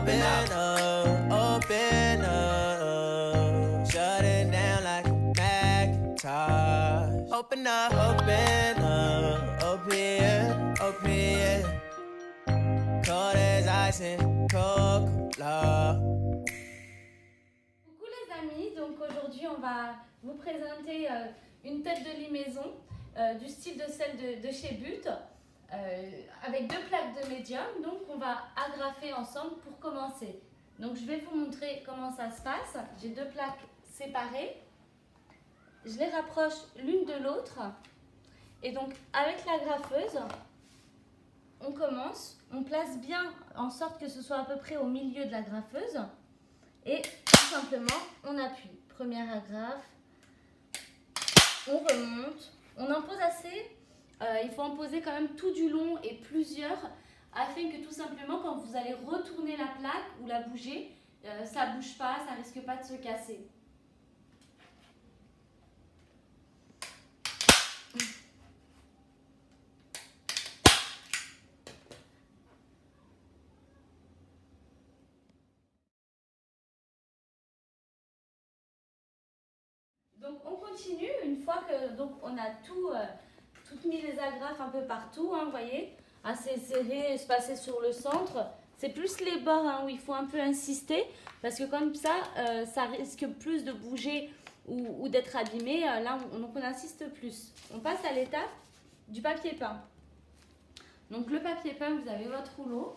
Open up, open up. Shut it down like a Macintosh. Open up, open here. Cold as ice and Coca-Cola. Coucou les amis, donc aujourd'hui on va vous présenter une tête de lit maison du style de celle de chez But avec deux plaques de médium, donc on va agrafer ensemble pour commencer. Donc je vais vous montrer comment ça se passe. J'ai deux plaques séparées, je les rapproche l'une de l'autre et donc avec l'agrafeuse on commence, on place bien en sorte que ce soit à peu près au milieu de la graffeuse. Et tout simplement, on appuie. Première agrafe, on remonte, on en pose assez. Il faut en poser quand même tout du long et plusieurs afin que tout simplement quand vous allez retourner la plaque ou la bouger, ça ne bouge pas, ça risque pas de se casser. Donc on continue une fois que donc on a toutes mis les agrafes un peu partout, hein, vous voyez, assez serré, espacé sur le centre. C'est plus les bords hein, où il faut un peu insister parce que comme ça, ça risque plus de bouger ou d'être abîmé. Là, donc on insiste plus. On passe à l'étape du papier peint. Donc le papier peint, vous avez votre rouleau.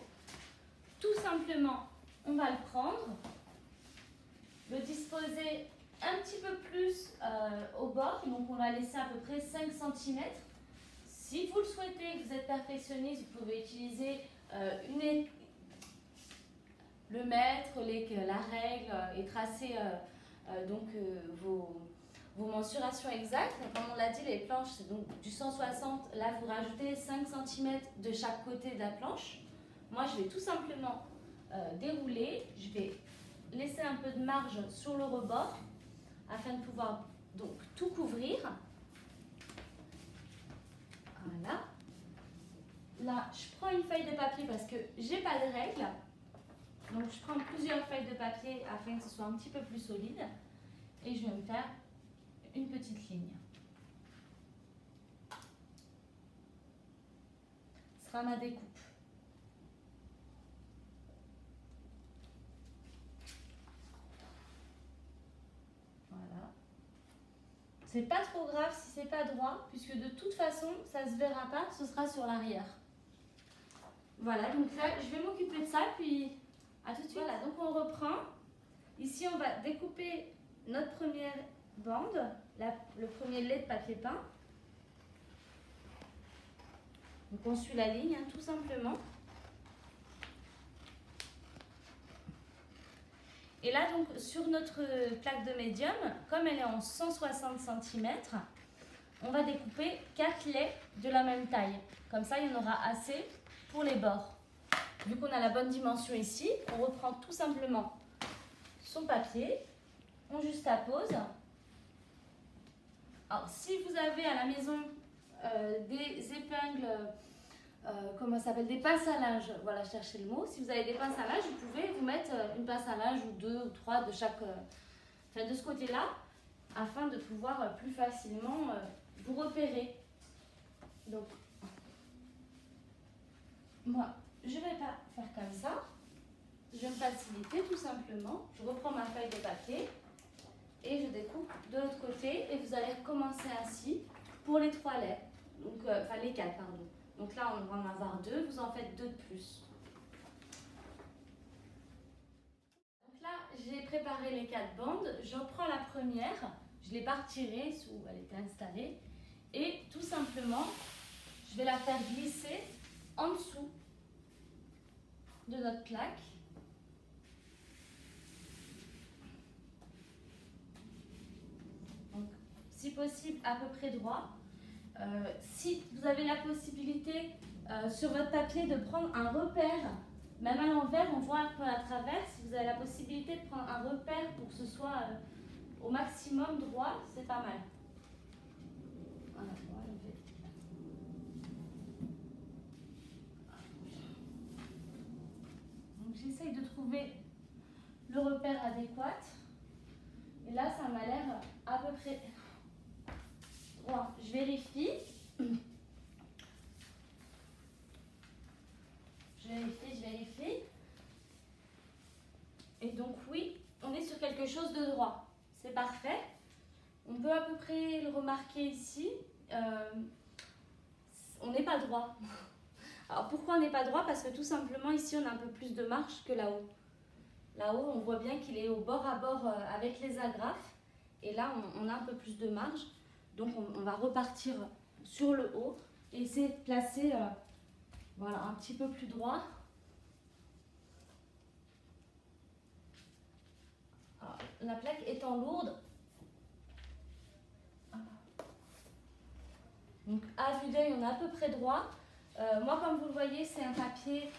Tout simplement, on va le prendre, le disposer un petit peu plus au bord, donc on va laisser à peu près 5 cm. Si vous le souhaitez, que vous êtes perfectionniste, vous pouvez utiliser le mètre, la règle et tracer vos mensurations exactes. Comme on l'a dit, les planches c'est donc du 160, là vous rajoutez 5 cm de chaque côté de la planche. Moi je vais tout simplement dérouler, je vais laisser un peu de marge sur le rebord afin de pouvoir donc tout couvrir. Voilà. Là, je prends une feuille de papier parce que j'ai pas de règle. Donc je prends plusieurs feuilles de papier afin que ce soit un petit peu plus solide. Et je vais me faire une petite ligne. Ce sera ma découpe. C'est pas trop grave si c'est pas droit, puisque de toute façon, ça se verra pas, ce sera sur l'arrière. Voilà, donc là, je vais m'occuper de ça, puis à tout de suite. Voilà, donc on reprend. Ici, on va découper notre première bande, le premier lait de papier peint. Donc on suit la ligne, hein, tout simplement. Et là, donc, sur notre plaque de médium, comme elle est en 160 cm, on va découper 4 laits de la même taille. Comme ça, il y en aura assez pour les bords. Vu qu'on a la bonne dimension ici, on reprend tout simplement son papier, on justapose. Alors, si vous avez à la maison des épingles, comment ça s'appelle, des pinces à linge, voilà, cherchez le mot. Si vous avez des pinces à linge, vous pouvez vous mettre une pince à linge ou 2 ou 3 de chaque, de ce côté-là, afin de pouvoir plus facilement vous repérer. Donc, moi, je ne vais pas faire comme ça. Je vais me faciliter tout simplement. Je reprends ma feuille de papier et je découpe de l'autre côté et vous allez recommencer ainsi pour les 3 laits, donc, enfin les 4, pardon. Donc là, on va en avoir 2, vous en faites 2 de plus. Donc là, j'ai préparé les 4 bandes. J'en prends la première, je ne l'ai pas retirée, où elle était installée. Et tout simplement, je vais la faire glisser en dessous de notre plaque. Donc, si possible, à peu près droit. Si vous avez la possibilité sur votre papier de prendre un repère, même à l'envers, on voit un peu à travers, si vous avez la possibilité de prendre un repère pour que ce soit au maximum droit, c'est pas mal. Voilà, on va enlever. Donc j'essaye de trouver le repère adéquat. Et là, ça m'a l'air à peu près droit. Je vérifie. Je vérifie. Et donc oui, on est sur quelque chose de droit. C'est parfait. On peut à peu près le remarquer ici. On n'est pas droit. Alors pourquoi on n'est pas droit? Parce que tout simplement ici on a un peu plus de marge que là-haut. Là-haut on voit bien qu'il est au bord à bord avec les agrafes. Et là on a un peu plus de marge. Donc on va repartir sur le haut et essayer de placer voilà, un petit peu plus droit. Alors, la plaque étant lourde, donc à vue d'œil on est à peu près droit. Moi comme vous le voyez c'est un papier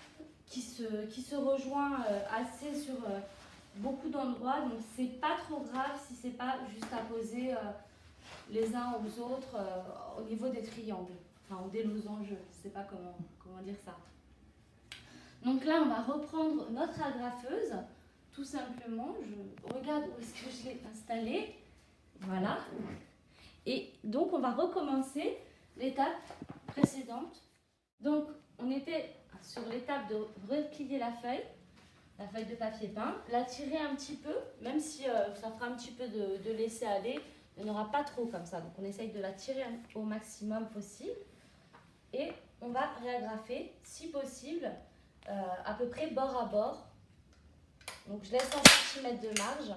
qui se rejoint assez sur beaucoup d'endroits, donc c'est pas trop grave si c'est pas juste à poser les uns aux autres au niveau des triangles, enfin ou des losanges, je sais pas comment dire ça. Donc là on va reprendre notre agrafeuse, tout simplement, je regarde où est-ce que je l'ai installée, voilà. Et donc on va recommencer l'étape précédente. Donc on était sur l'étape de replier la feuille de papier peint, la tirer un petit peu, même si ça fera un petit peu de laisser aller, il n'y en aura pas trop comme ça. Donc on essaye de la tirer au maximum possible. Et on va réagrafer, si possible, à peu près bord à bord. Donc je laisse 1 cm de marge.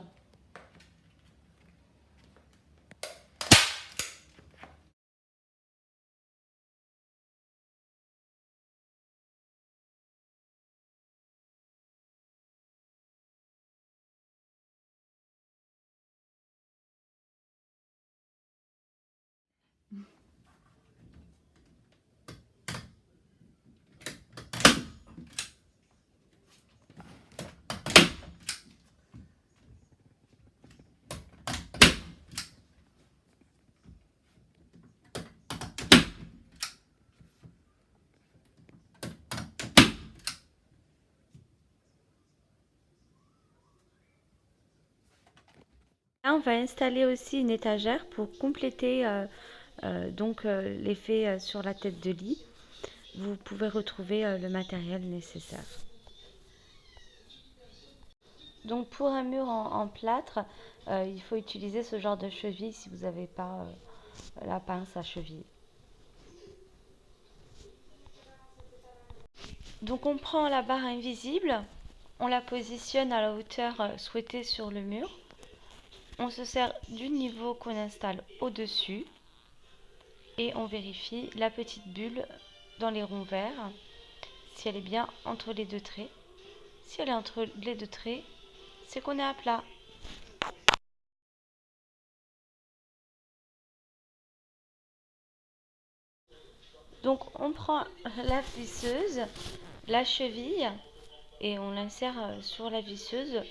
Là, on va installer aussi une étagère pour compléter l'effet sur la tête de lit. Vous pouvez retrouver le matériel nécessaire. Donc pour un mur en plâtre, il faut utiliser ce genre de cheville si vous n'avez pas la pince à cheville. Donc on prend la barre invisible, on la positionne à la hauteur souhaitée sur le mur. On se sert du niveau qu'on installe au-dessus et on vérifie la petite bulle dans les ronds verts, si elle est bien entre les deux traits. Si elle est entre les deux traits, c'est qu'on est à plat. Donc on prend la visseuse, la cheville et on l'insère sur la visseuse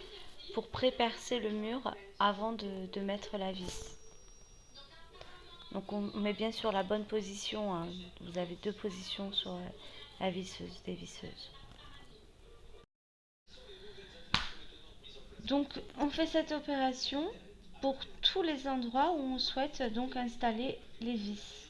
pour pré-percer le mur avant de mettre la vis. Donc on met bien sur la bonne position, hein. Vous avez 2 positions sur la visseuse, des visseuses. Donc on fait cette opération pour tous les endroits où on souhaite donc installer les vis.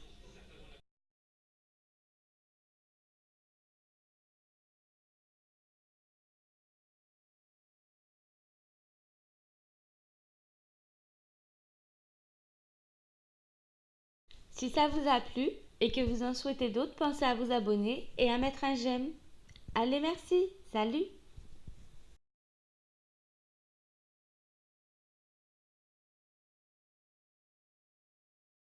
Si ça vous a plu et que vous en souhaitez d'autres, pensez à vous abonner et à mettre un j'aime. Allez, merci, salut!